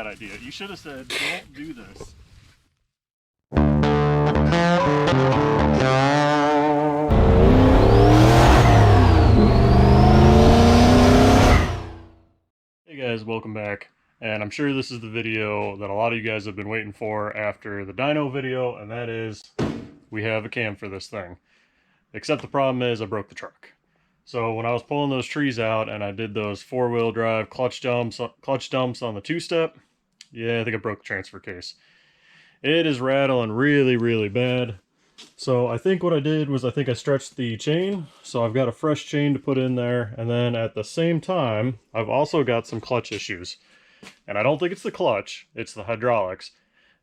bad idea. You should have said, don't do this. Hey guys, welcome back. And I'm sure this is the video that a lot of you guys have been waiting for after the dyno video, and that is, we have a cam for this thing. Except the problem is I broke the truck. So when I was pulling those trees out and I did those four-wheel drive clutch dumps on the two-step, yeah, I think I broke the transfer case. It is rattling really, really bad. So I think what I did was I think I stretched the chain. So I've got a fresh chain to put in there. And then at the same time, I've also got some clutch issues. And I don't think it's the clutch, it's the hydraulics.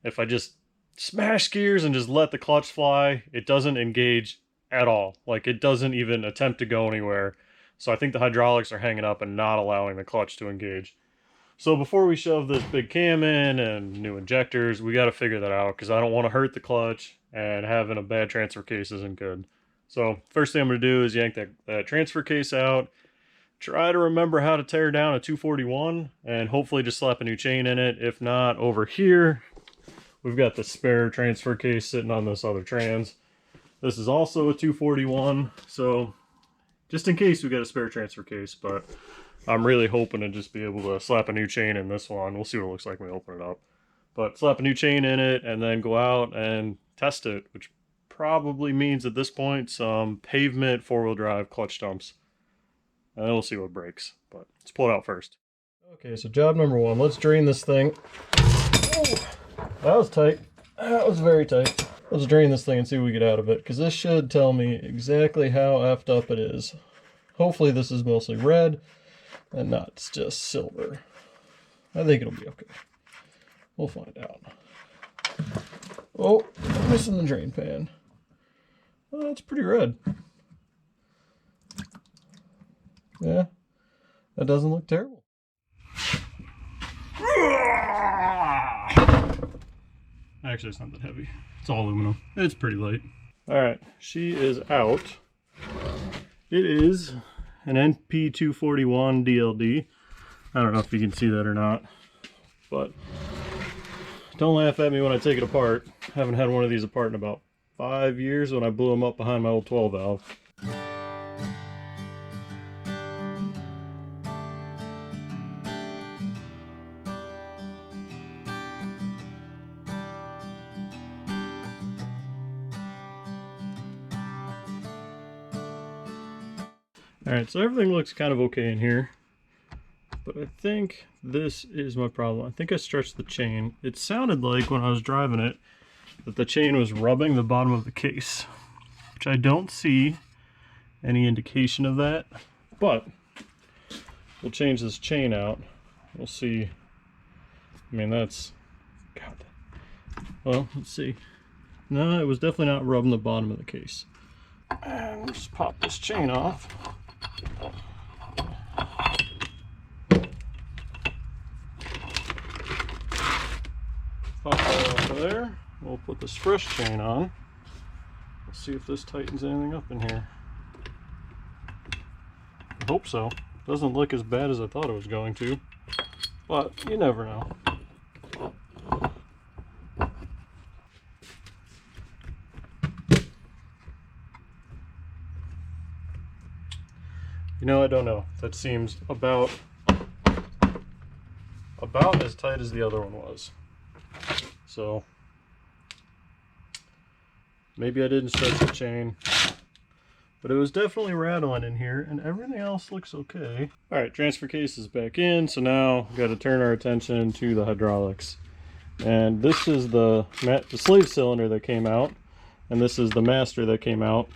If I just smash gears and just let the clutch fly, it doesn't engage at all. Like, it doesn't even attempt to go anywhere. So I think the hydraulics are hanging up and not allowing the clutch to engage. So before we shove this big cam in and new injectors, we got to figure that out, because I don't want to hurt the clutch, and having a bad transfer case isn't good. So first thing I'm going to do is yank that transfer case out, try to remember how to tear down a 241, and hopefully just slap a new chain in it. If not, over here we've got the spare transfer case sitting on this other trans. This is also a 241, so just in case we got a spare transfer case, but I'm really hoping to just be able to slap a new chain in this one. We'll see what it looks like when we open it up. But slap a new chain in it and then go out and test it, which probably means at this point some pavement four-wheel drive clutch dumps. And then we'll see what breaks, but let's pull it out first. Okay, so job number one, let's drain this thing. Oh, that was tight. That was very tight. Let's drain this thing and see what we get out of it, because this should tell me exactly how effed up it is. Hopefully this is mostly red and not just silver. I think it'll be okay. We'll find out. Oh, I'm missing the drain pan. Oh, that's pretty red. Yeah, that doesn't look terrible. Actually, it's not that heavy. It's all aluminum. It's pretty light. Alright, she is out. It is an NP241 DLD. I don't know if you can see that or not, but don't laugh at me when I take it apart. I haven't had one of these apart in about 5 years when I blew them up behind my old 12 valve. Alright, so everything looks kind of okay in here, but I think this is my problem. I think I stretched the chain. It sounded like when I was driving it that the chain was rubbing the bottom of the case, which I don't see any indication of that, but we'll change this chain out. We'll see. I mean, that's, God. Well, let's see. No, it was definitely not rubbing the bottom of the case. And just pop this chain off. Pop that off of there. We'll put this fresh chain on. Let's see if this tightens anything up in here. I hope so. Doesn't look as bad as I thought it was going to, but you never know. You know, I don't know. That seems about as tight as the other one was. So maybe I didn't stretch the chain, but it was definitely rattling in here, and everything else looks okay. All right, transfer case is back in, so now we've got to turn our attention to the hydraulics. And this is the slave cylinder that came out, and this is the master that came out.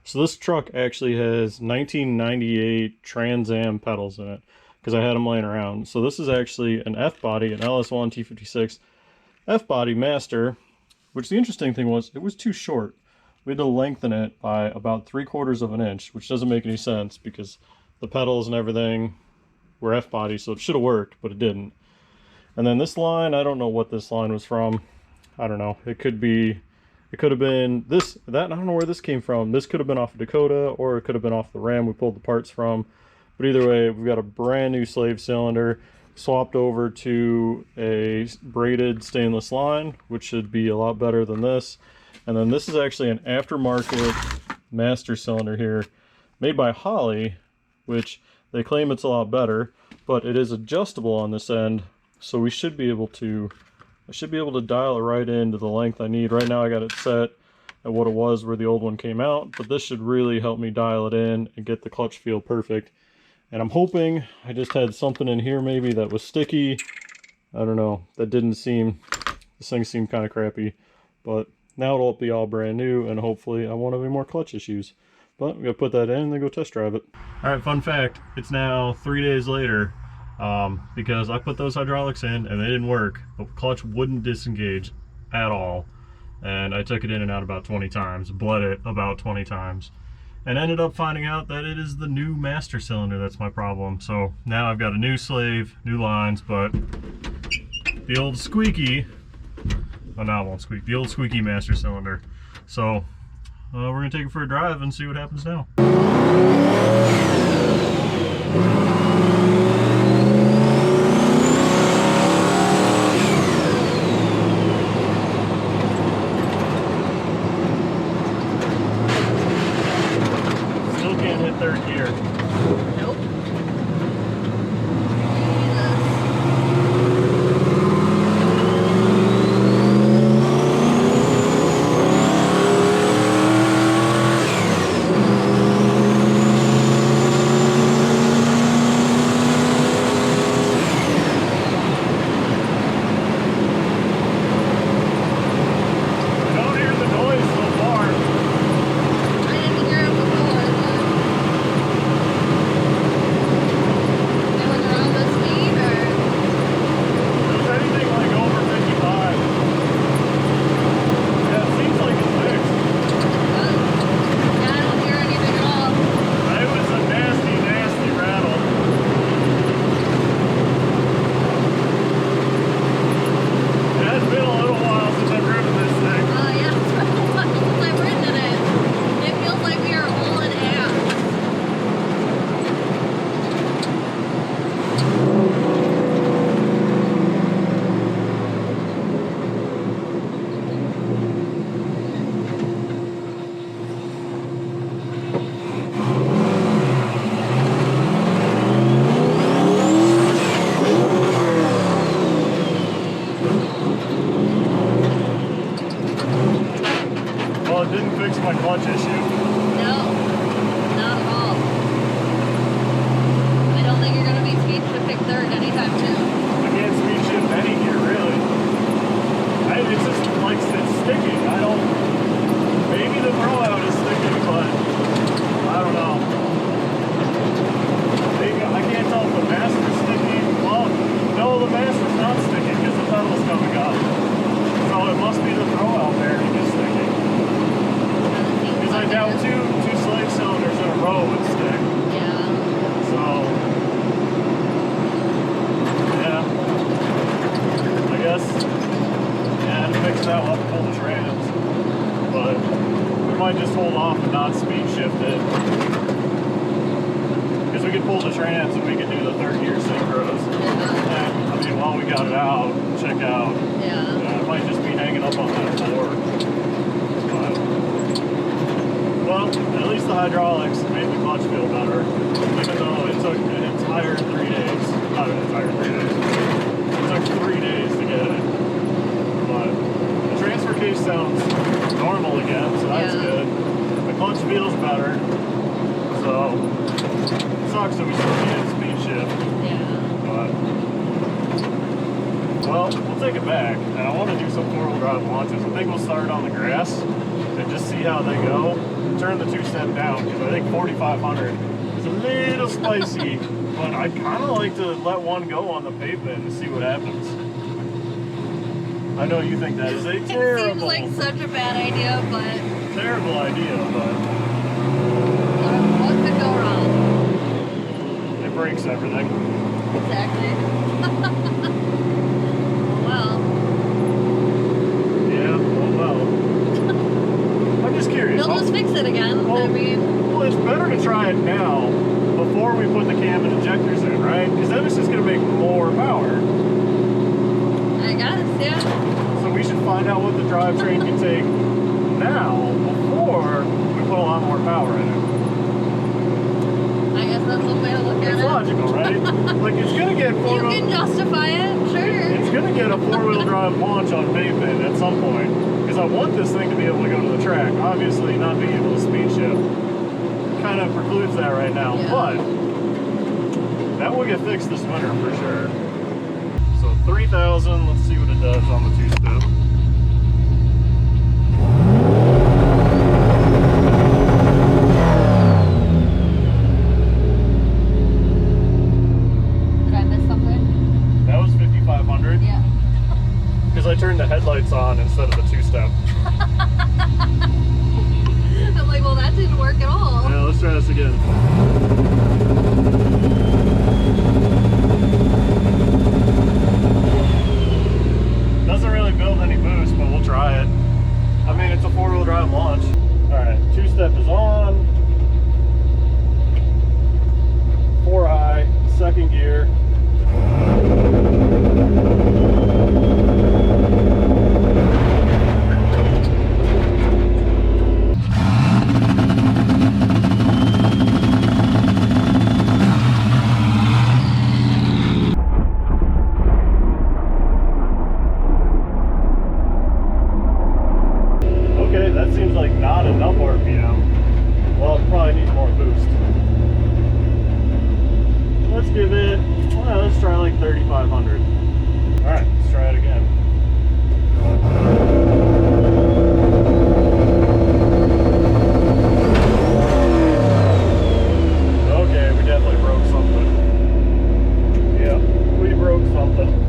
So this truck actually has 1998 Trans Am pedals in it, because I had them laying around. So this is actually an F-body, an LS1 T56 F-body master, which the interesting thing was, it was too short. We had to lengthen it by about 3/4 of an inch, which doesn't make any sense because the pedals and everything were F-body, so it should have worked, but it didn't. And then this line, I don't know what this line was from. I don't know. It could have been this, that, I don't know where this came from. This could have been off of Dakota, or it could have been off the Ram we pulled the parts from. But either way, we've got a brand new slave cylinder. swapped over to a braided stainless line, which should be a lot better than this. And then this is actually an aftermarket master cylinder here, made by Holley, which they claim it's a lot better, but it is adjustable on this end, so I should be able to dial it right into the length I need. Right now I got it set at what it was where the old one came out, but this should really help me dial it in and get the clutch feel perfect. And I'm hoping, I just had something in here maybe that was sticky. I don't know, that didn't seem, this thing seemed kind of crappy, but now it'll be all brand new and hopefully I won't have any more clutch issues. But I'm gonna put that in and then go test drive it. All right, fun fact, it's now 3 days later because I put those hydraulics in and they didn't work. The clutch wouldn't disengage at all. And I took it in and out about 20 times, bled it about 20 times, and ended up finding out that it is the new master cylinder that's my problem. So now I've got a new slave, new lines, but the old squeaky, oh, now it won't squeak, the old squeaky master cylinder. So we're gonna take it for a drive and see what happens now. Third gear. Nope. My clutch issue? No, not at all. I don't think you're going to be speed shifting third anytime soon. I can't speed shift any gear, really. It's just like it's sticking. I don't. Maybe the throwout is sticking, but I don't know. Maybe I can't tell if the master's sticking. Well, no, the master's not sticking because the pedal's coming up. So it must be the throwout bearing is sticking. I down two slave cylinders in a row would stick. Yeah. So, yeah. I guess, yeah, to fix that, we'll have to pull the trans. But we might just hold off and not speed shift it. Because we could pull the trans and we could do the third gear synchros. Yeah. And, I mean, while we got it out, check out. Yeah. It might just be hanging up on that floor. Well, at least the hydraulics made the clutch feel better, even though it took an entire 3 days. Not an entire 3 days. It took 3 days to get it. But the transfer case sounds normal again, so that's good. The clutch feels better. So, it sucks that we still can't speed shift. Yeah. But, well, we'll take it back. And I want to do some four-wheel drive launches. I think we'll start on the grass and just see how they go. Turn the two-step down because I think 4,500 is a little spicy, but I'd kind of like to let one go on the pavement and see what happens. I know you think that is a terrible... It seems like such a bad idea, but... Terrible idea, but... What could go wrong? It breaks everything. Exactly. Well. Yeah, well. I'm just curious. They'll just fix it again. Well, I mean... Well, it's better to try it now before we put the cam and injectors in, right? Because then it's just going to make more power. I guess, yeah. So we should find out what the drivetrain can take now before we put a lot more power in it. I guess that's one way to look at it. It's logical, right? Like, it's going to get You can justify it, sure. It's going to get a four-wheel drive launch on pavement at some point. Because I want this thing to be able to go to the track. Obviously, not being able to speed shift kind of precludes that right now. Yeah. But that will get fixed this winter for sure. So 3,000, let's see what it does on the two-step. Did I miss something? That was 5,500. Yeah. Because I turned the headlights on instead of the two-step. I'm like, well, that didn't work at all. Yeah, let's try this again. Doesn't really build any boost, but we'll try it. I mean, it's a four-wheel drive launch. Alright, two-step is on. 4 high, second gear. Okay, that seems like not enough RPM. Well, it probably needs more boost. Let's give it, well, let's try like 3,500. Alright, let's try it again. Okay, we definitely broke something. Yep, we broke something.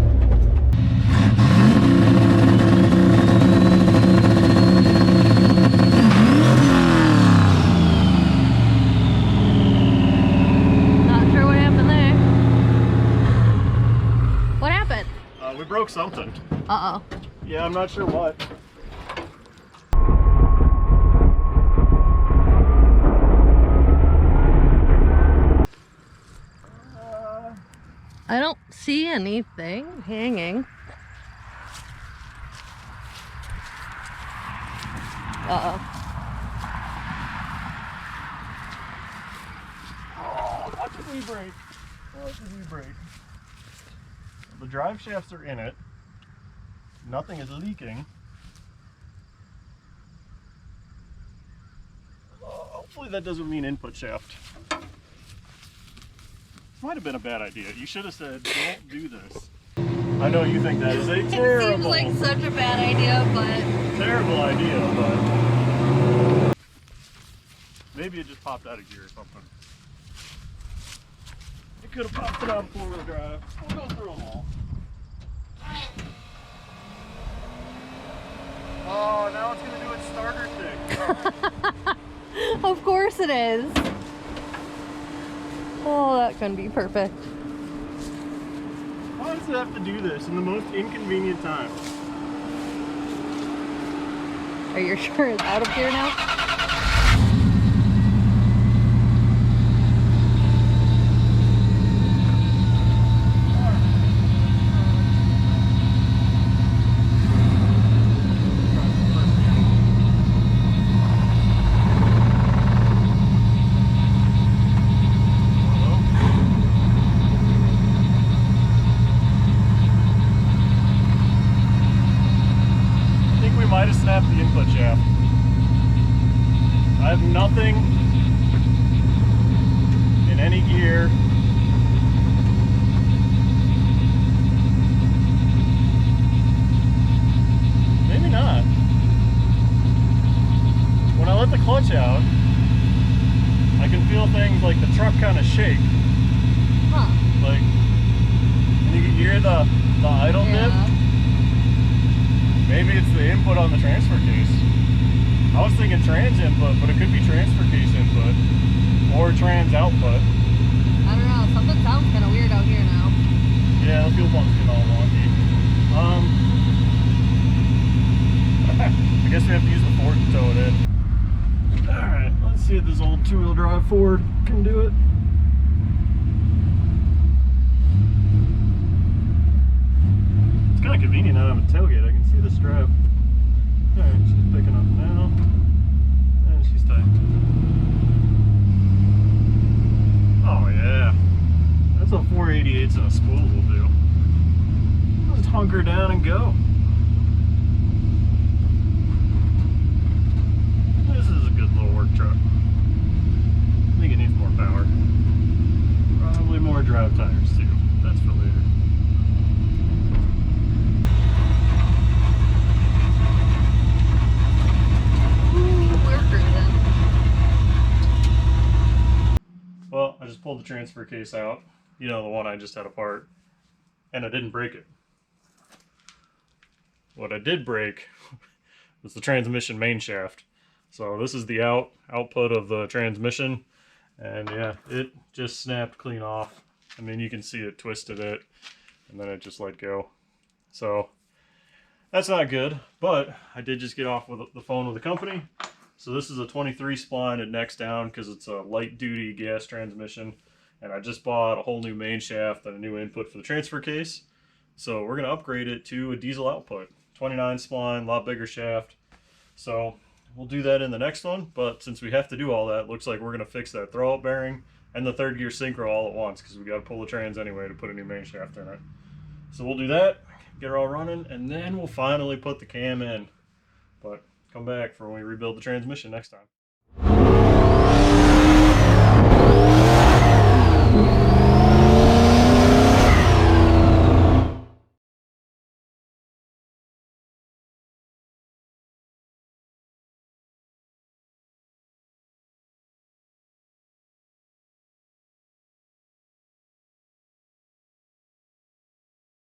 We broke something. Uh-oh. Yeah, I'm not sure what. I don't see anything hanging. Uh-oh. Oh, what did we break? What did we break? The drive shafts are in it. Nothing is leaking. Hopefully that doesn't mean input shaft. Might have been a bad idea. You should have said, don't do this. I know you think that is a terrible... It seems like such a bad idea, but... Terrible idea, but... Maybe it just popped out of gear or something. It could have popped it out of four-wheel drive. We'll go through them all. Oh, now it's going to do its starter thing. Of course it is. Oh, that couldn't be perfect. Why does it have to do this in the most inconvenient time? Are you sure it's out of gear now? Might have snapped the input shaft. I have nothing in any gear. Maybe not. When I let the clutch out, I can feel things like the truck kind of shake. Huh. Like, and you can hear the idle dip. Maybe it's the input on the transfer case. I was thinking trans input, but it could be transfer case input or trans output. I don't know. Something sounds kind of weird out here now. Yeah, the fuel pump's getting all wonky. I guess we have to use the Ford to tow it in. Alright, let's see if this old two-wheel drive Ford can do it. of convenient now I'm a tailgate. I can see the strap. Alright, she's picking up now. And she's tight. Oh yeah. That's what 488s and a spool will do. Just hunker down and go. This is a good little work truck. I think it needs more power. Probably more drive tires too. That's for later. Ooh, we're cruising. Well, I just pulled the transfer case out. You know, the one I just had apart. And I didn't break it. What I did break was the transmission main shaft. So this is the output of the transmission. And yeah, it just snapped clean off. I mean, you can see it twisted it. And then it just let go. So that's not good. But I did just get off with the phone with the company. So this is a 23 spline. It necks down because it's a light duty gas transmission. And I just bought a whole new main shaft and a new input for the transfer case. So we're going to upgrade it to a diesel output. 29 spline, a lot bigger shaft. So we'll do that in the next one. But since we have to do all that, looks like we're going to fix that throwout bearing and the third gear synchro all at once because we got to pull the trans anyway to put a new main shaft in it. So we'll do that, get her all running, and then we'll finally put the cam in. But come back for when we rebuild the transmission next time.